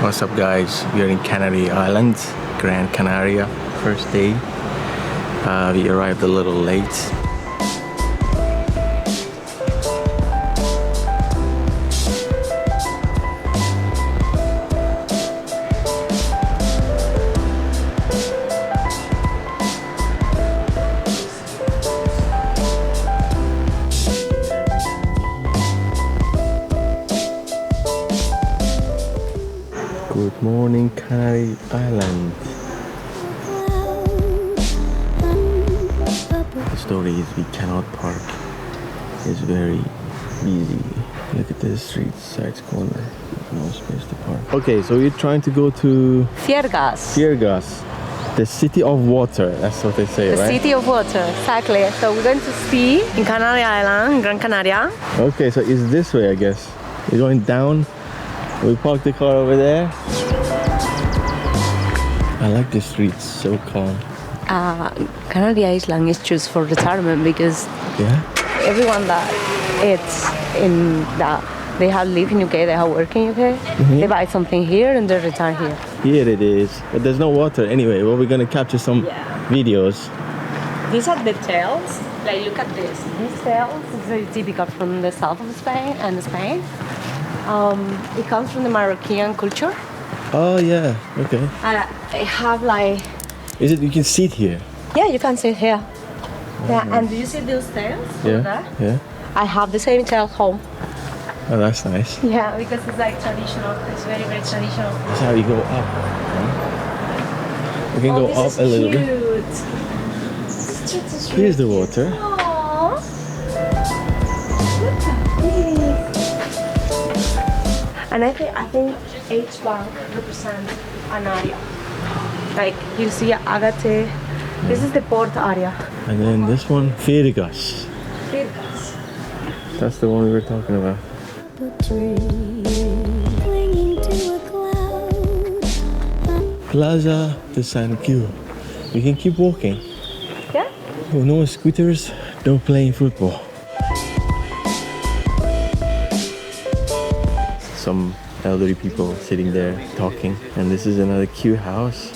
What's up guys, we are in Canary Islands, Gran Canaria, first day. We arrived a little late. Good morning, Canary Islands. The story is we cannot park. It's very busy. Look at the street, sides corner. No space to park. Okay, so we're trying to go to Firgas. Firgas, the city of water. That's what they say, The right? city of water, exactly. So we're going to ski in Canary Island, Gran Canaria. Okay, so it's this way, I guess. We're going down. We parked the car over there. I like the streets, so calm. Canary Island is choose for retirement because everyone that it's in that they have lived in UK, they have work in UK, they buy something here and they retire here. Here it is, but there's no water anyway. Well, we're gonna capture some videos. These are the tails. Like, look at this. These tails is very typical from the south of Spain and Spain. It comes from the Moroccan culture. Oh yeah, okay. I have like... Is it, you can see it here? Yeah, you can see it here. Yeah, and do you see those tails over there? Yeah. I have the same tail home. Oh, that's nice. Yeah, because it's like traditional. It's very, very traditional. That's how we go up. Huh? We can go up a little bit. Here's the water. Aww. Look at this. And I think each bank represents an area. Like you see Agate. This is the port area. And then this one, Firgas. Firgas. That's the one we were talking about. Plaza de Tranquil. We can keep walking. Yeah? Oh, no scooters, no playing football. Some elderly people sitting there talking, and this is another cute house.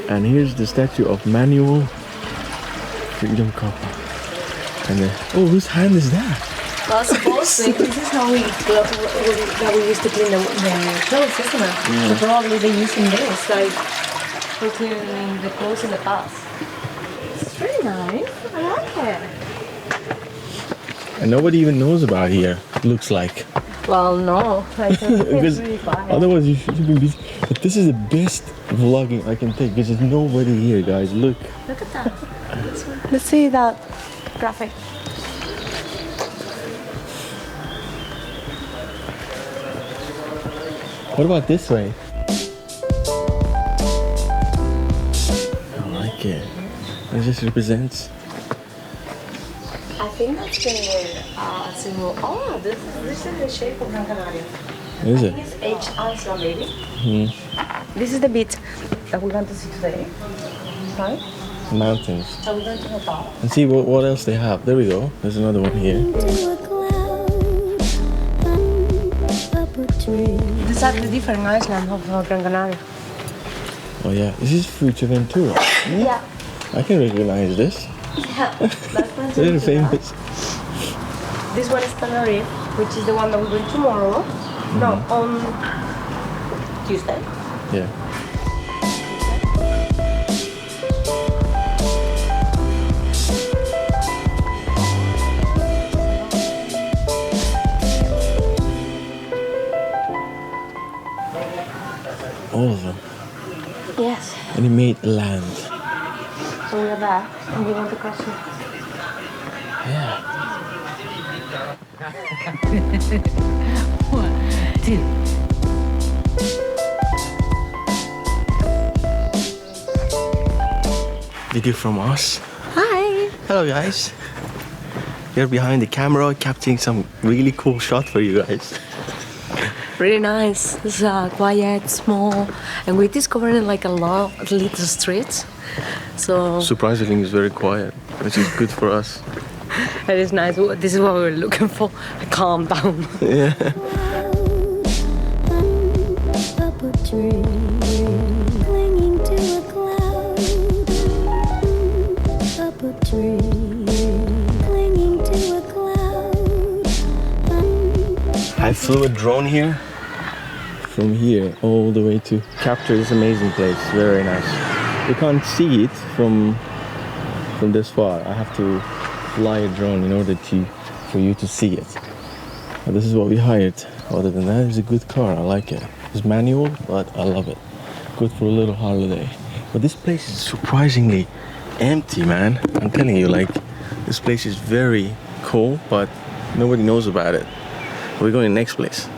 And here's the statue of Manuel Freedom Cup. And then, oh, whose hand is that? Well, supposedly this is how we used to clean the clothes, isn't it? Yeah. So probably they're using this like for cleaning the clothes in the past. It's very nice. I like it. And nobody even knows about here, looks like. Well, no. I think it's really quiet. Otherwise you should be busy. But this is the best vlogging I can take because there's nobody here, guys. Look. Look at that. Let's see that graphic. What about this way? I like it. It just represents. I think that's the symbol. Oh, this is the shape of Gran Canaria. Is it? It's H Island, maybe. This is the beach that we're going to see today. Right? Mountains. So we're going to go up. And see what else they have. There we go. There's another one here. These are the different islands of Gran Canaria. Oh yeah, this is Fuerteventura. Yeah. I can recognize this. Yeah. That's They're famous. This one is Tenerife, which is the one that we're going tomorrow. No, on Tuesday. Yeah. All of them. Yes. And he made land. So we're there, and we want to cross it. Yeah. 1, 2. Video from us. Hi. Hello guys. We're behind the camera capturing some really cool shot for you guys. Really nice. It's quiet, small, and we discovered like a lot of little streets. So Surprisingly, it's very quiet, which is good for us. It is nice. This is what we were looking for. Calm down. Yeah. Up a tree, clinging to a cloud. Up a tree, clinging to a cloud. I flew a drone here, from here all the way to capture this amazing place. Very nice. You can't see it from this far. I have to fly a drone in order for you to see it. But this is what we hired. Other than that, it's a good car. I like it. It's manual, but I love it. Good for a little holiday. But this place is surprisingly empty, man. I'm telling you, like, this place is very cool, but nobody knows about it. We're going to the next place.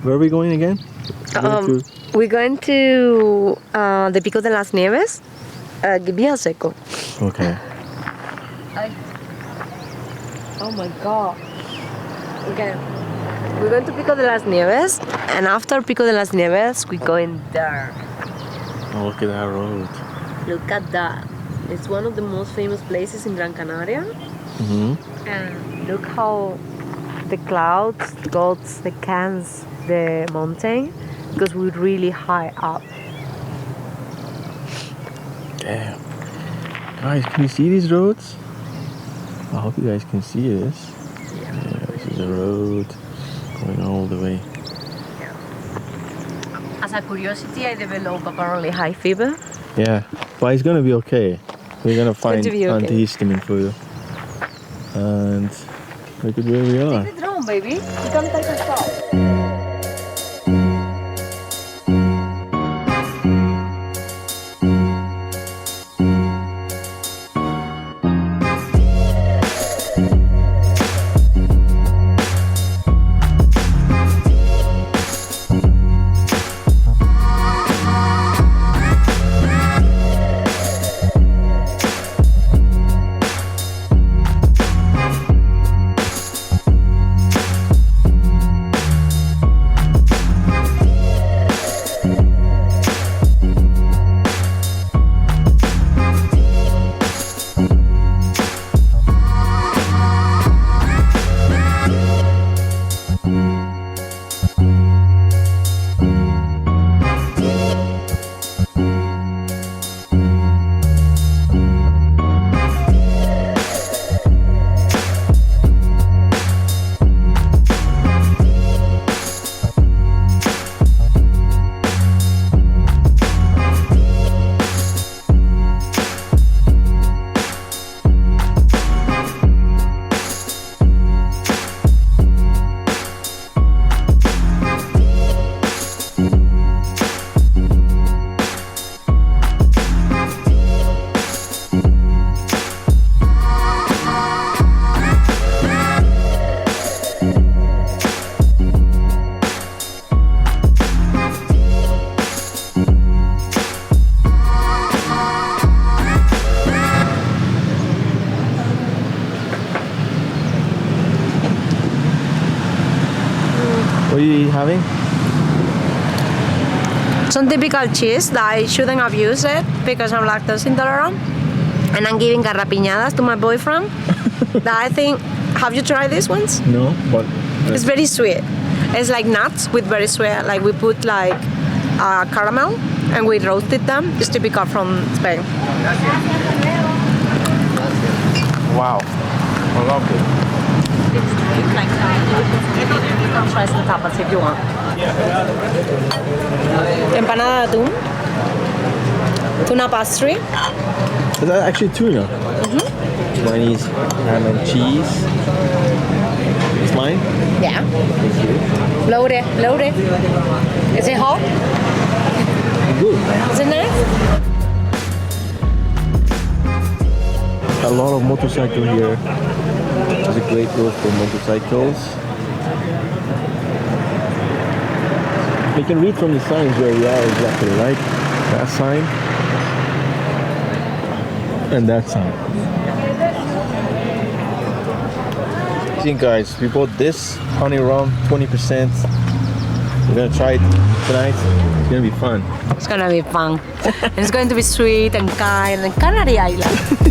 Where are we going again? We're going to the Pico de las Nieves, Via Seco. Okay. Oh my god. Okay. We're going to Pico de las Nieves, and after Pico de las Nieves, we're going there. Oh, look at that road. Look at that. It's one of the most famous places in Gran Canaria. Mm-hmm. And look how the clouds got the cans the mountain, because we're really high up. Damn. Guys, can you see these roads? I hope you guys can see this. Yeah, this is a road going all the way. As a curiosity, I developed apparently high fever. Yeah, but it's gonna be okay. We're gonna find to be okay. antihistamine for you. And look at where we are. Take the drone, baby. You can take a shot. What are you having? some typical cheese that I shouldn't have used it because I'm lactose intolerant. And I'm giving garrapiñadas to my boyfriend. That I think, have you tried these ones? No, but It's very sweet. It's like nuts with very sweet. Like we put like caramel and we roasted them. It's typical from Spain. wow, I love it. You can try some tapas if you want. Empanada de atún. Tuna pastry. Is that actually tuna? Chinese ham and cheese. It's mine? Yeah. Thank you. Load it, load it. Is it hot? Good. Is it nice? A lot of motorcycle here. It's a great road for motorcycles. You can read from the signs where we are exactly, right? That sign and that sign. See guys, we bought this honey rum, 20%. We're gonna try it tonight. It's gonna be fun. It's gonna be fun. And it's going to be sweet and kind and Canary Islands.